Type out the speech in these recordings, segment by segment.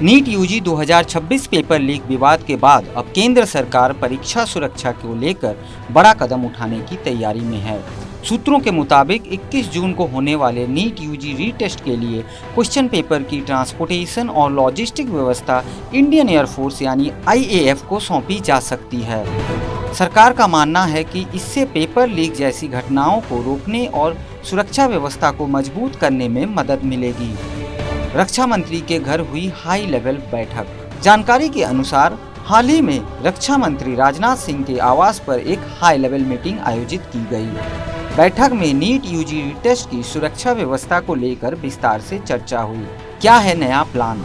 NEET UG 2026 paper leak विवाद के बाद अब केंद्र सरकार परीक्षा सुरक्षा को लेकर बड़ा कदम उठाने की तैयारी में है। सूत्रों के मुताबिक 21 जून को होने वाले नीट यूजी रीटेस्ट के लिए क्वेश्चन पेपर की ट्रांसपोर्टेशन और लॉजिस्टिक व्यवस्था इंडियन एयरफोर्स यानी IAF को सौंपी जा सकती है। सरकार का मानना है कि इससे पेपर लीक जैसी घटनाओं को रोकने और सुरक्षा व्यवस्था को मजबूत करने में मदद मिलेगी। रक्षा मंत्री के घर हुई हाई लेवल बैठक। जानकारी के अनुसार हाल ही में रक्षा मंत्री राजनाथ सिंह के आवास पर एक हाई लेवल मीटिंग आयोजित की गई। बैठक में नीट यूजी टेस्ट की सुरक्षा व्यवस्था को लेकर विस्तार से चर्चा हुई। क्या है नया प्लान?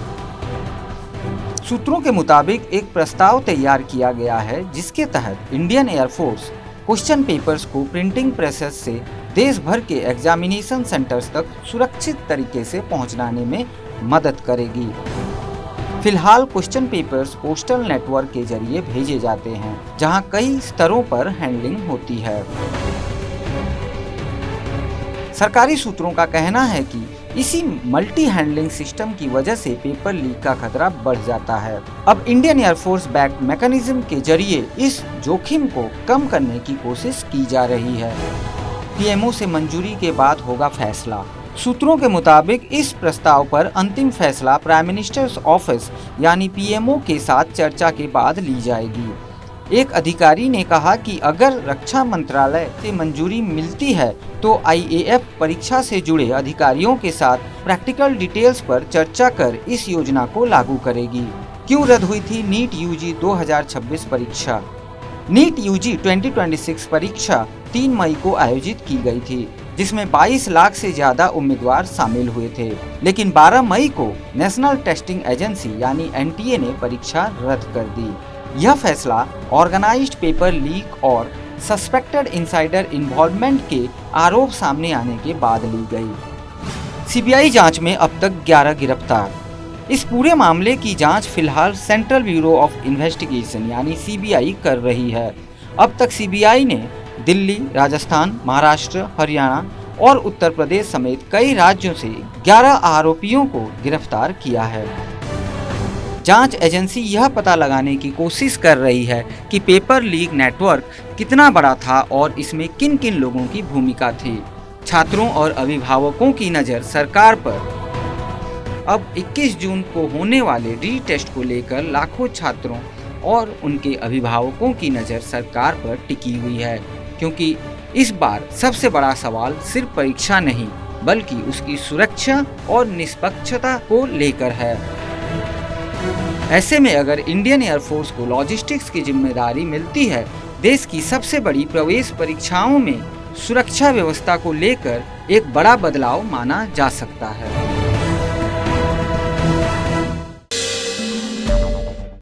सूत्रों के मुताबिक एक प्रस्ताव तैयार किया गया है जिसके तहत इंडियन एयरफोर्स क्वेश्चन पेपर्स को प्रिंटिंग प्रेसेस से देश भर के एग्जामिनेशन सेंटर्स तक सुरक्षित तरीके से पहुंचाने में मदद करेगी। फिलहाल क्वेश्चन पेपर्स पोस्टल नेटवर्क के जरिए भेजे जाते हैं, जहां कई स्तरों पर हैंडलिंग होती है। सरकारी सूत्रों का कहना है कि इसी मल्टी हैंडलिंग सिस्टम की वजह से पेपर लीक का खतरा बढ़ जाता है। अब इंडियन एयरफोर्स बैक मैकेनिज्म के जरिए इस जोखिम को कम करने की कोशिश की जा रही है। PMO से मंजूरी के बाद होगा फैसला। सूत्रों के मुताबिक इस प्रस्ताव पर अंतिम फैसला प्राइम मिनिस्टर्स ऑफिस यानी PMO के साथ चर्चा के बाद ली जाएगी। एक अधिकारी ने कहा कि अगर रक्षा मंत्रालय से मंजूरी मिलती है तो IAF परीक्षा से जुड़े अधिकारियों के साथ प्रैक्टिकल डिटेल्स पर चर्चा कर इस योजना को लागू करेगी। क्यों रद्द हुई थी नीट यूजी 2026 परीक्षा? नीट यूजी 2026 परीक्षा 3 मई को आयोजित की गई थी, जिसमें 22 लाख से ज्यादा उम्मीदवार शामिल हुए थे। लेकिन 12 मई को नेशनल टेस्टिंग एजेंसी यानी NTA ने परीक्षा रद्द कर दी। यह फैसला ऑर्गेनाइज्ड पेपर लीक और सस्पेक्टेड इनसाइडर इन्वॉल्वमेंट के आरोप सामने आने के बाद ली गई। CBI जांच में अब तक 11 गिरफ्तार। इस पूरे मामले की जांच फिलहाल सेंट्रल ब्यूरो ऑफ इन्वेस्टिगेशन यानी CBI कर रही है। अब तक CBI ने दिल्ली, राजस्थान, महाराष्ट्र, हरियाणा और उत्तर प्रदेश समेत कई राज्यों से 11 आरोपियों को गिरफ्तार किया है। जांच एजेंसी यह पता लगाने की कोशिश कर रही है कि पेपर लीक नेटवर्क कितना बड़ा था और इसमें किन किन लोगों की भूमिका थी। छात्रों और अभिभावकों की नज़र सरकार पर अब 21 जून को होने वाले रीटेस्ट को लेकर लाखों छात्रों और उनके अभिभावकों की नज़र सरकार पर टिकी हुई है, क्योंकि इस बार सबसे बड़ा सवाल सिर्फ परीक्षा नहीं बल्कि उसकी सुरक्षा और निष्पक्षता को लेकर है। ऐसे में अगर इंडियन एयरफोर्स को लॉजिस्टिक्स की जिम्मेदारी मिलती है, देश की सबसे बड़ी प्रवेश परीक्षाओं में सुरक्षा व्यवस्था को लेकर एक बड़ा बदलाव माना जा सकता है।